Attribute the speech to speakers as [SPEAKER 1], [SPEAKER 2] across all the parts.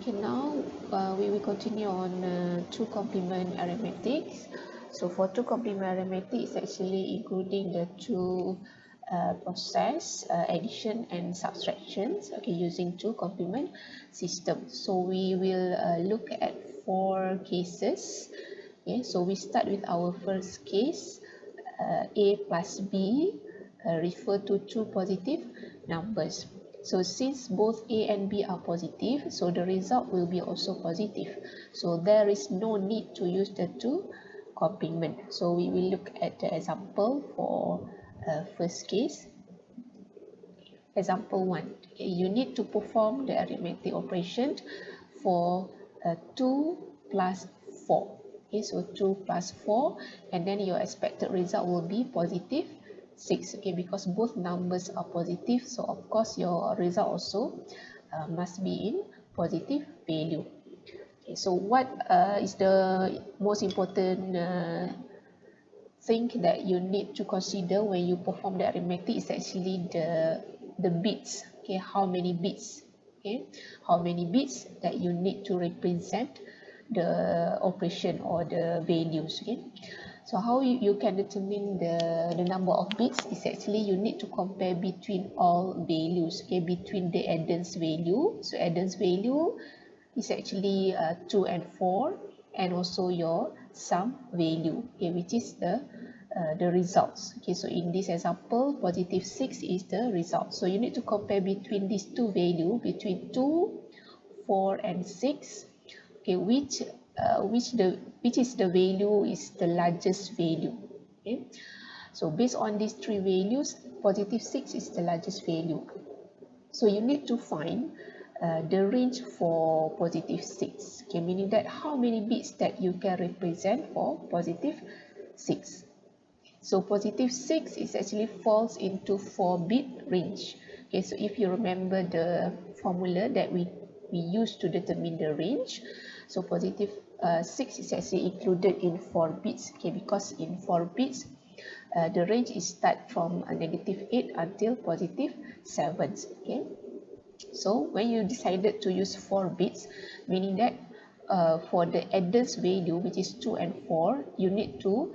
[SPEAKER 1] Okay, now we will continue on two complement arithmetic. So for two complement arithmetic, it's actually including the two process addition and subtractions. Okay, using two complement systems. So we will look at four cases. Okay, so we start with our first case. A plus B refer to two positive numbers. So since both A and B are positive, so the result will be also positive. So there is no need to use the two complement. So we will look at the example for first case. Example 1. Okay, you need to perform the arithmetic operation for 2 plus 4. Okay, so 2 plus 4, and then your expected result will be positive 6. Okay, because both numbers are positive, so of course your result also must be in positive value. Okay, so what is the most important thing that you need to consider when you perform the arithmetic is actually the bits. Okay, how many bits? Okay, how many bits that you need to represent the operation or the values. Okay, so how you can determine the number of bits is actually you need to compare between all values. Okay, between the addends value. So addends value is actually 2 and 4, and also your sum value, okay, which is the results. Okay, so in this example, positive 6 is the result. So you need to compare between these two values, between 2, 4, and 6. Okay, which is the value is the largest value. Okay, so based on these three values, positive 6 is the largest value. So you need to find the range for positive 6. Okay, meaning that how many bits that you can represent for positive 6. So positive 6 is actually falls into 4-bit range. Okay, so if you remember the formula that we use to determine the range, so positive 6 is actually included in 4 bits. Okay, because in 4 bits, the range is start from negative 8 until positive 7. Okay, so when you decided to use 4 bits, meaning that for the adders value, which is 2 and 4, you need to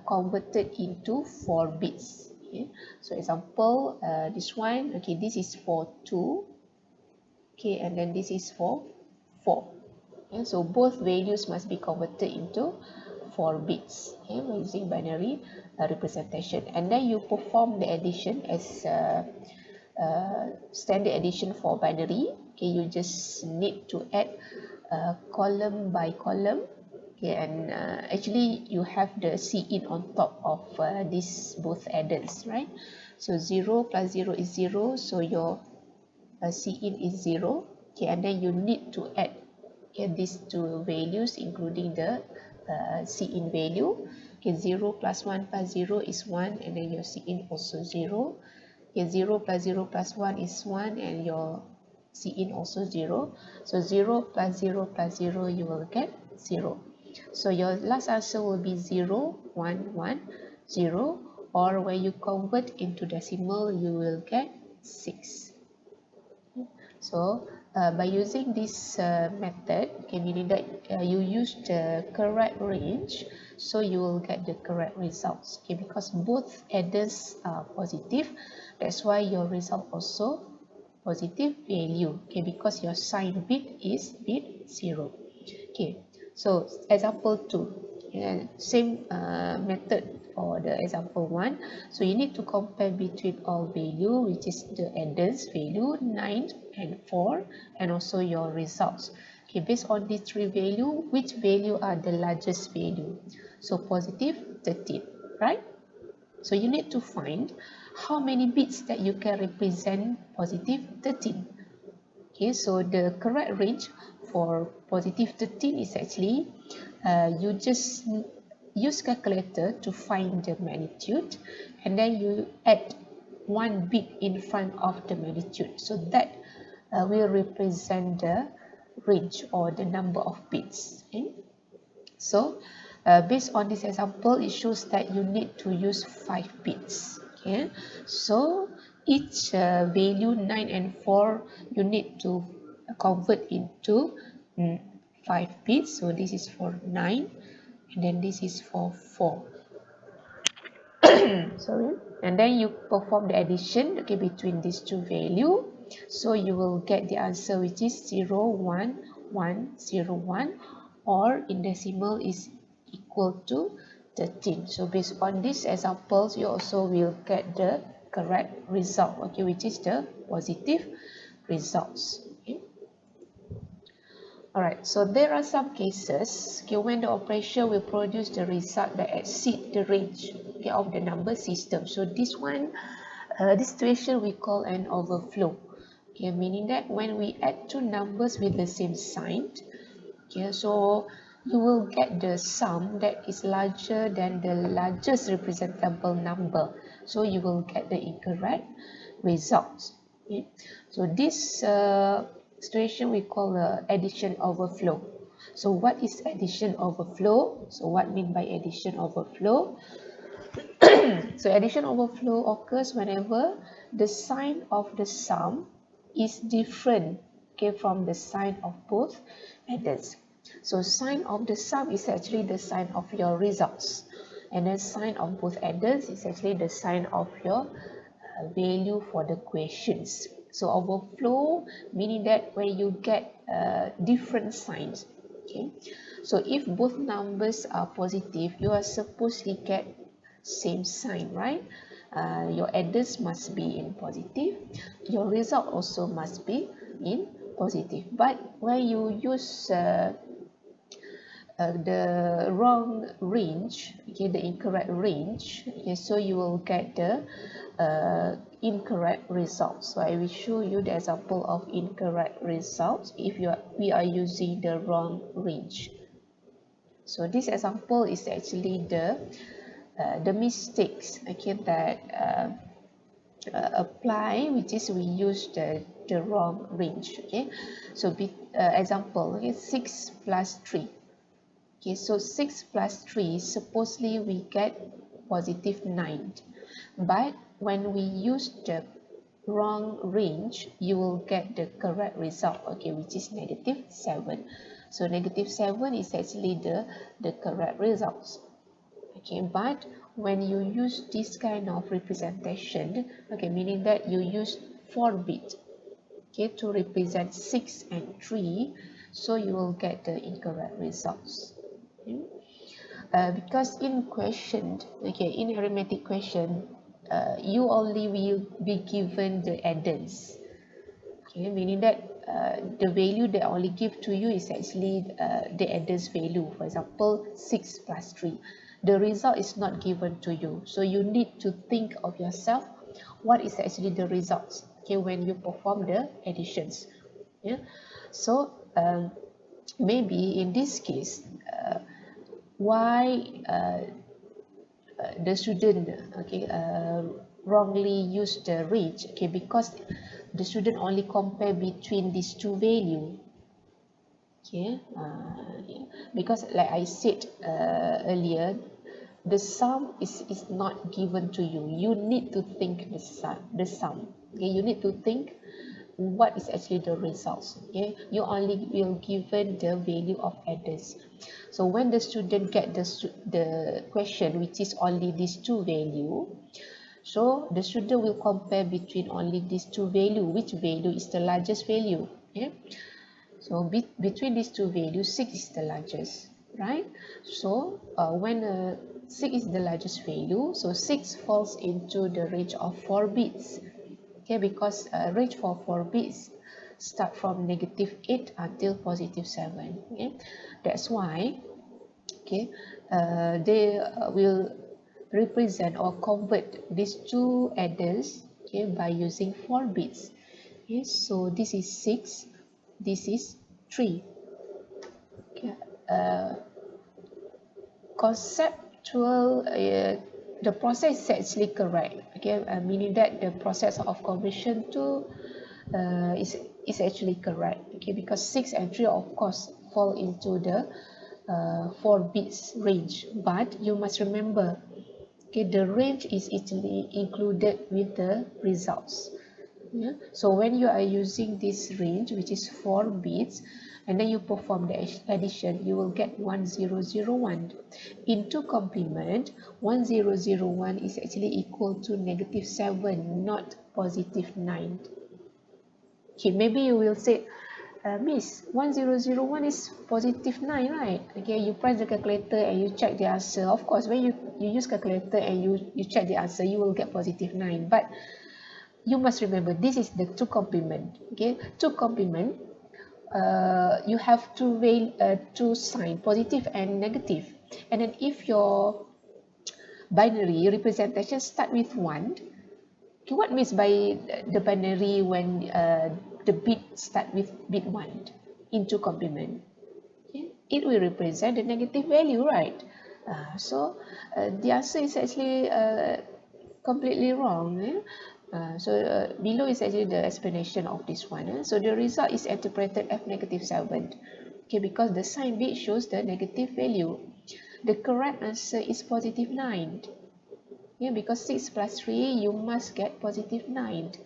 [SPEAKER 1] convert it into 4 bits. Okay, so example, this one, okay, this is for 2, okay, and then this is for 4. Okay, so both values must be converted into 4 bits, okay, by using binary representation, and then you perform the addition as standard addition for binary. Okay, you just need to add column by column. Okay, and actually you have the C-in on top of these both addends, right? So 0 plus 0 is 0, so your C-in is 0. Okay, and then you need to add these two values including the C-in value. Okay, 0 plus 1 plus 0 is 1, and then your C-in also 0. Okay, 0 plus 0 plus 1 is 1, and your C-in also 0. So 0 plus 0 plus 0, you will get 0. So your last answer will be 0, 1, 1, 0, or when you convert into decimal, you will get 6. So by using this method, okay, meaning that you use the correct range, so you will get the correct results. Okay, because both adders are positive, that's why your result also positive value. Okay, because your sign bit is bit 0. Okay, so example 2, and same method for the example 1. So you need to compare between all value, which is the adders value 9 and 4, and also your results. Okay, based on these three value, which value are the largest value? So positive 13, right? So you need to find how many bits that you can represent positive 13. Okay, so the correct range for positive 13 is actually you just use calculator to find the magnitude, and then you add 1 bit in front of the magnitude, so that will represent the range or the number of bits. Okay? So based on this example, it shows that you need to use 5 bits. Okay, so each value 9 and 4, you need to convert into 5 bits. So this is for 9, and then this is for 4. Sorry. And then you perform the addition, okay, between these two values. So you will get the answer, which is 0, 1, 1, 0, 1, or in decimal is equal to 13. So based on these examples, you also will get the correct result, okay, which is the positive results. Okay. Alright, so there are some cases, okay, when the operation will produce the result that exceed the range, okay, of the number system. So this one, this situation we call an overflow, okay, meaning that when we add two numbers with the same sign, okay, so you will get the sum that is larger than the largest representable number. So you will get the incorrect results. Okay. So this situation we call addition overflow. So what is addition overflow? So what mean by addition overflow? So addition overflow occurs whenever the sign of the sum is different, okay, from the sign of both adders. So sign of the sum is actually the sign of your results, and then sign of both adders is actually the sign of your value for the questions. So overflow meaning that when you get different signs, okay. So if both numbers are positive, you are supposed to get same sign, right? Your adders must be in positive, your result also must be in positive. But when you use the wrong range, okay, the incorrect range, okay, so you will get the incorrect results. So I will show you the example of incorrect results if we are using the wrong range. So this example is actually the mistakes, okay, that apply, which is we use the wrong range, okay. So example, okay, 6 plus 3. Okay, so 6 plus 3, supposedly we get positive 9. But when we use the wrong range, you will get the correct result, okay, which is negative 7. So negative 7 is actually the correct results. Okay, but when you use this kind of representation, okay, meaning that you use 4 bit, okay, to represent 6 and 3, so you will get the incorrect results. Okay. Because in question, okay, in arithmetic question, you only will be given the addends, okay, meaning that the value they only give to you is actually the adders value. For example, 6 plus 3, the result is not given to you, so you need to think of yourself what is actually the results, okay, when you perform the additions. Yeah, so maybe in this case, why the student, okay, wrongly use the range, okay, because the student only compare between these two value, okay. Yeah. Because like I said earlier, the sum is not given to you. You need to think the sum, okay. You need to think what is actually the results, okay. You only will given the value of adders. So when the student get the question which is only these two value, so the student will compare between only these two value, which value is the largest value, okay. So between these two values, 6 is the largest, right? So when 6 is the largest value, so 6 falls into the range of 4 bits, okay, because range for 4 bits start from negative 8 until positive 7, okay. That's why, okay, they will represent or convert these two adders, okay, by using 4 bits. Okay, so this is 6, this is 3. Okay. Conceptual, the process is actually correct, okay, meaning that the process of conversion to is actually correct, okay, because 6 and 3 of course fall into the 4 bits range, but you must remember, okay, the range is actually included with the results. Yeah? So when you are using this range, which is 4 bits, and then you perform the addition, you will get 1001. Into complement, 1001 is actually equal to -7, not +9. Okay, maybe you will say, Miss, 1001 is +9, right? Okay, you press the calculator and you check the answer. Of course, when you use calculator and you check the answer, you will get +9. But you must remember, this is the two complement. Okay, two complement, you have two sign, positive and negative. And then if your binary representation start with 1, okay, what means by the binary when the bit start with bit 1 into complement? Okay, it will represent the negative value, right? So the answer is actually completely wrong. So below is actually the explanation of this one. So the result is interpreted as -7. Okay, because the sign bit shows the negative value. The correct answer is +9. Yeah, because 6 plus 3, you must get +9.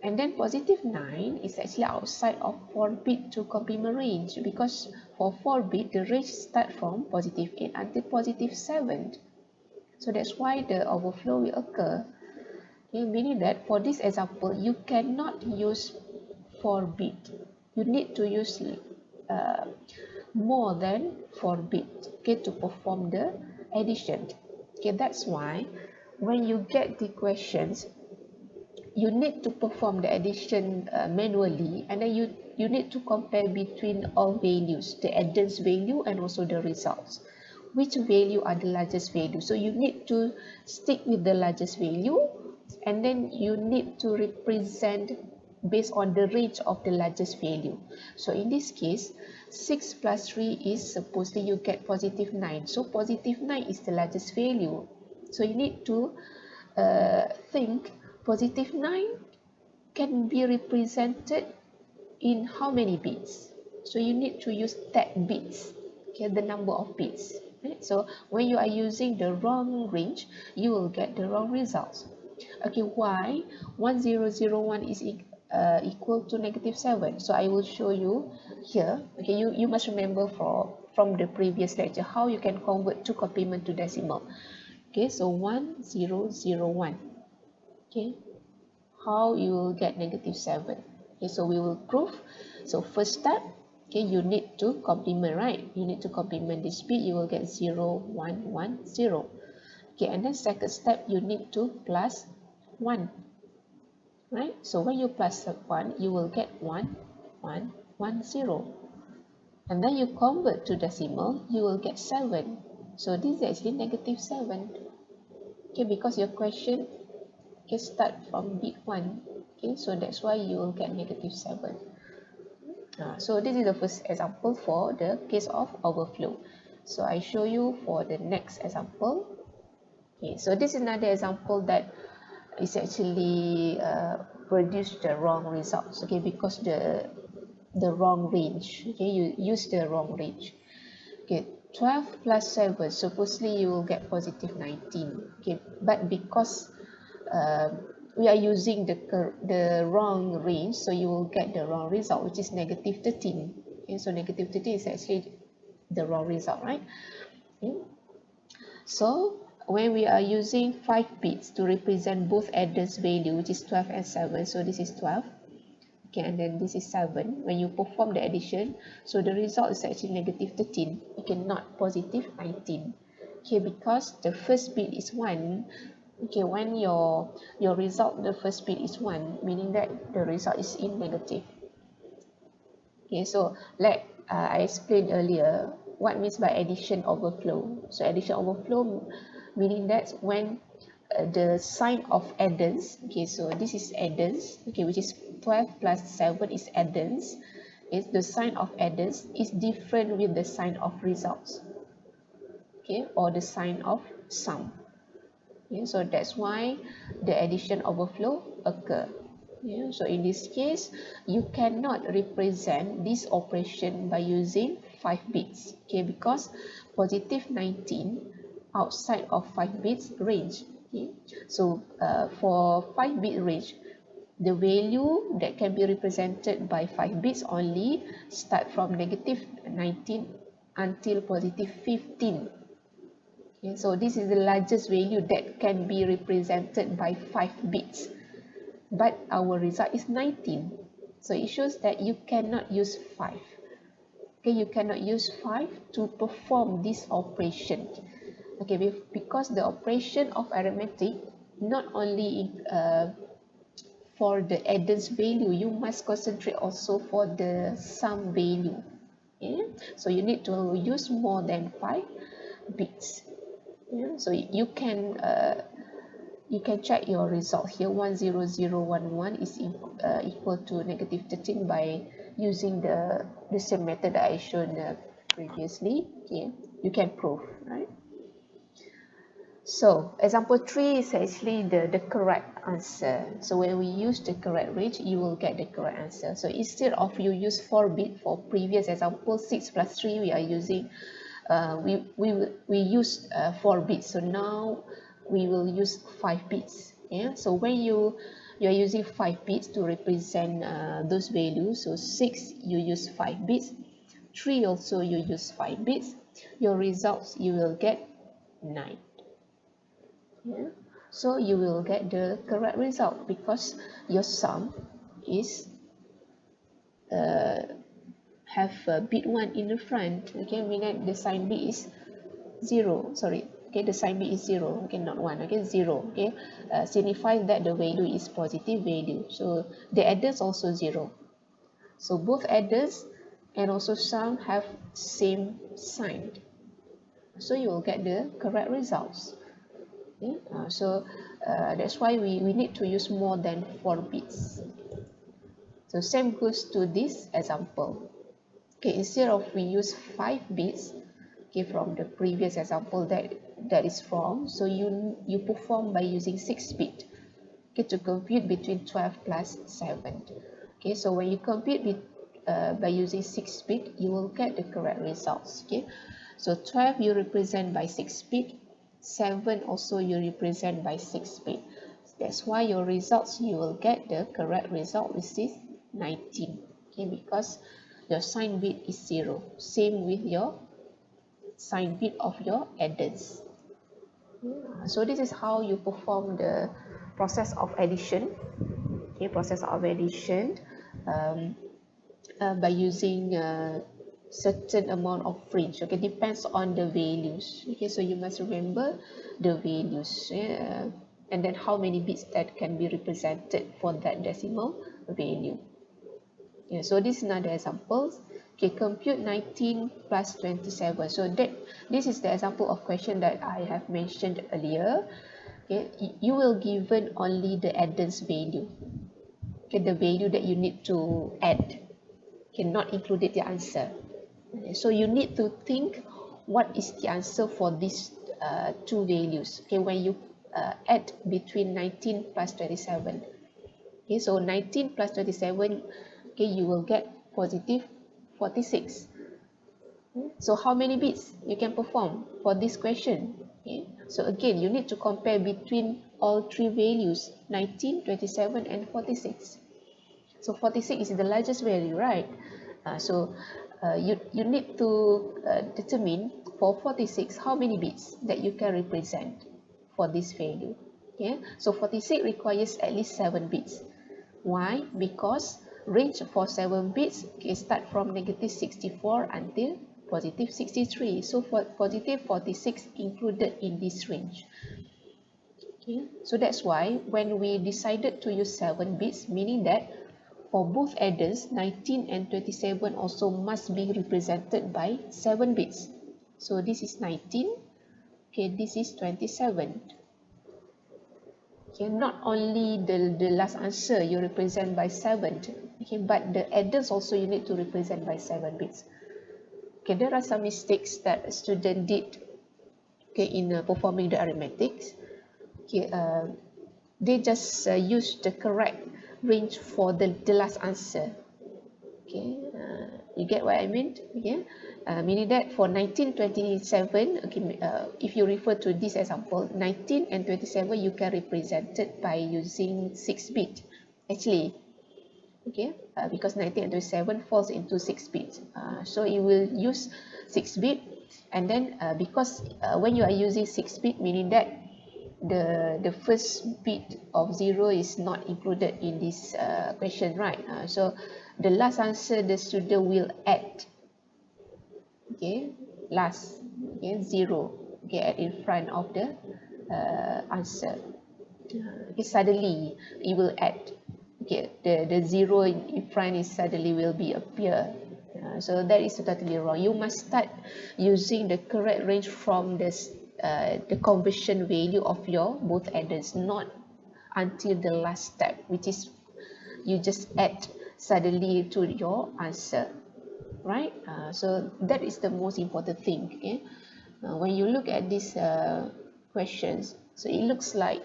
[SPEAKER 1] And then +9 is actually outside of 4-bit to complement range, because for 4-bit, the range start from +8 until +7. So that's why the overflow will occur. Okay, meaning that for this example, you cannot use 4-bit. You need to use uh, more than 4-bit, okay, to perform the addition. Okay, that's why when you get the questions, you need to perform the addition manually, and then you need to compare between all values, the addends value and also the results. Which value are the largest value? So you need to stick with the largest value, and then you need to represent based on the range of the largest value. So in this case, 6 plus 3 is supposedly you get +9. So +9 is the largest value. So you need to think +9 can be represented in how many bits. So you need to use that bits, okay, the number of bits. Right? So when you are using the wrong range, you will get the wrong results. Okay, why 1001 is equal to -7? So I will show you here. Okay, you must remember from the previous lecture how you can convert two complement to decimal. Okay, so 1001. Okay, how you will get -7? Okay, so we will prove. So first step, okay, you need to complement, right? You need to complement this bit, you will get 0110. Okay, and then second step, you need to plus 1, right? So when you plus 1, you will get 1110. And then you convert to decimal, you will get 7. So this is actually -7. Okay, because your question can start from bit 1. Okay, so that's why you will get -7. So this is the first example for the case of overflow. So I show you for the next example. Okay, so this is another example that is actually produced the wrong results. Okay, because the wrong range. Okay, you use the wrong range. Okay, 12 plus 7, supposedly you will get +19. Okay, but because we are using the wrong range, so you will get the wrong result, which is -13. Okay, so -13 is actually the wrong result, right? Okay. So when we are using 5 bits to represent both adders value, which is 12 and 7, so this is 12. Okay, and then this is 7. When you perform the addition, so the result is actually -13. Okay, not +19. Okay, because the first bit is 1. Okay, when your result, the first bit is 1, meaning that the result is in negative. Okay, so like I explained earlier, what means by addition overflow? So addition overflow meaning that when the sign of addends, okay, so this is addends, okay, which is 12 plus 7 is addends, is the sign of addends is different with the sign of results, okay, or the sign of sum. Yeah, so that's why the addition overflow occur. Yeah, so in this case, you cannot represent this operation by using 5 bits, okay, because +19 outside of 5 bits range. Okay, so for 5-bit range, the value that can be represented by 5 bits only start from negative 19 until positive 15. Okay, so this is the largest value that can be represented by 5 bits. But our result is 19. So it shows that you cannot use 5. Okay, you cannot use 5 to perform this operation. Okay, because the operation of arithmetic not only for the addends value, you must concentrate also for the sum value. Okay? So you need to use more than 5 bits. Yeah? So you can check your result here. 10011 is equal to negative 13 by using the same method that I shown previously. Okay, you can prove, right? So example 3 is actually the correct answer. So when we use the correct range, you will get the correct answer. So instead of you use 4 bit for previous example 6 plus 3, we are using we use 4 bits. So now we will use 5 bits. Yeah. So when you are using 5 bits to represent those values, so 6 you use 5 bits, 3 also you use 5 bits, your results you will get 9. Yeah. So you will get the correct result because your sum is have a bit 1 in the front. Okay, meaning the sign bit is 0. Sorry. Okay, the sign bit is 0. Okay, not 1. Okay, 0. Okay, signifies that the value is positive value. So the adders also 0. So both adders and also sum have same sign. So you will get the correct results. Okay? So that's why we need to use more than 4 bits. So same goes to this example. Okay, instead of we use 5 bits, okay, from the previous example that is from, so you perform by using 6 bit, okay, to compute between 12 plus 7. Okay, so when you compute by using 6 bit, you will get the correct results. Okay, so 12 you represent by 6 bit, 7 also you represent by 6 bit. That's why your results, you will get the correct result, which is 19. Okay, because your sign bit is 0. Same with your sign bit of your adders. So this is how you perform the process of addition. Okay, process of addition by using certain amount of range. Okay, depends on the values. Okay, so you must remember the values, and then how many bits that can be represented for that decimal value. Yeah, so this is another example. Okay, compute 19 plus 27. So this is the example of question that I have mentioned earlier. Okay, you will given only the addends value. Okay, the value that you need to add cannot include the answer. So you need to think what is the answer for these two values. Okay, when you add between 19 plus 27. Okay, so 19 plus 27, okay, you will get positive 46. So how many bits you can perform for this question? Okay, so again, you need to compare between all three values, 19, 27, and 46. So 46 is the largest value, right? You need to determine for 46 how many bits that you can represent for this value. Okay, so 46 requires at least 7 bits. Why? Because range for 7 bits can start from negative 64 until positive 63. So for positive 46 included in this range. Okay, so that's why when we decided to use 7 bits, meaning that for both adders, 19 and 27 also must be represented by 7 bits. So this is 19. Okay, this is 27. Okay, not only the last answer you represent by 7, okay, but the adders also you need to represent by 7 bits. Okay, there are some mistakes that a student did, okay, in performing the arithmetics. Okay, they just use the correct range for the last answer. Okay, you get what I mean? Okay, meaning that for 1927, okay, if you refer to this example, 19 and 27 you can represent it by using 6 bit, actually. Okay, because 1927 falls into 6 bits, so it will use 6 bit, and then because when you are using 6 bit, meaning that the first bit of 0 is not included in this question, right? So the last answer the student will add, okay, last, okay, 0, okay, add in front of the answer. Okay, suddenly it will add, okay, the 0 in front is suddenly will be appear. So that is totally wrong. You must start using the correct range from the conversion value of your both adders, not until the last step, which is you just add suddenly to your answer, right? So that is the most important thing. Okay, when you look at these questions, so it looks like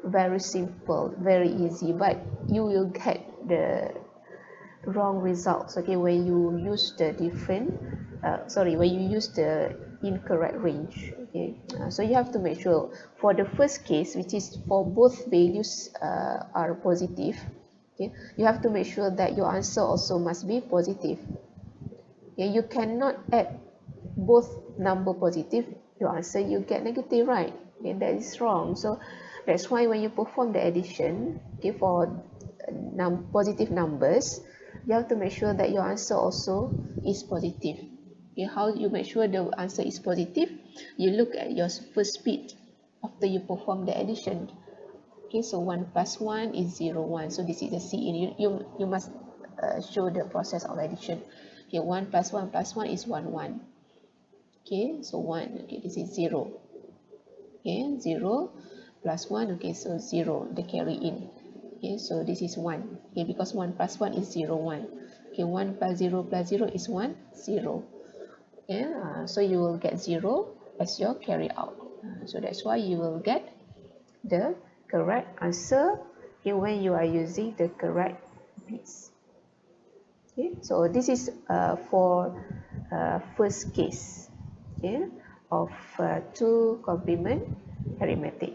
[SPEAKER 1] very simple, very easy, but you will get the wrong results, okay, when you use the different when you use the incorrect range, okay. So you have to make sure for the first case, which is for both values are positive, okay, you have to make sure that your answer also must be positive. Okay, you cannot add both number positive, your answer you get negative, right? Okay, that is wrong. So that's why when you perform the addition, okay, for positive numbers, you have to make sure that your answer also is positive. Okay, how you make sure the answer is positive? You look at your first bit after you perform the addition. Okay, so 1 plus 1 is 0, 1. So this is the C in you must show the process of addition. Okay, 1 plus 1 plus 1 is 1, 1. Okay, so 1, okay, this is 0. Okay, 0 plus 1, okay, so 0, the carry in. Okay, so this is 1. Okay, because 1 plus 1 is 0, 1. Okay, 1 plus 0 is 1, 0. Okay, so you will get 0 as your carry out. So that's why you will get the correct answer, okay, when you are using the correct bits. Okay, so this is for first case, okay, of two complement arithmetic.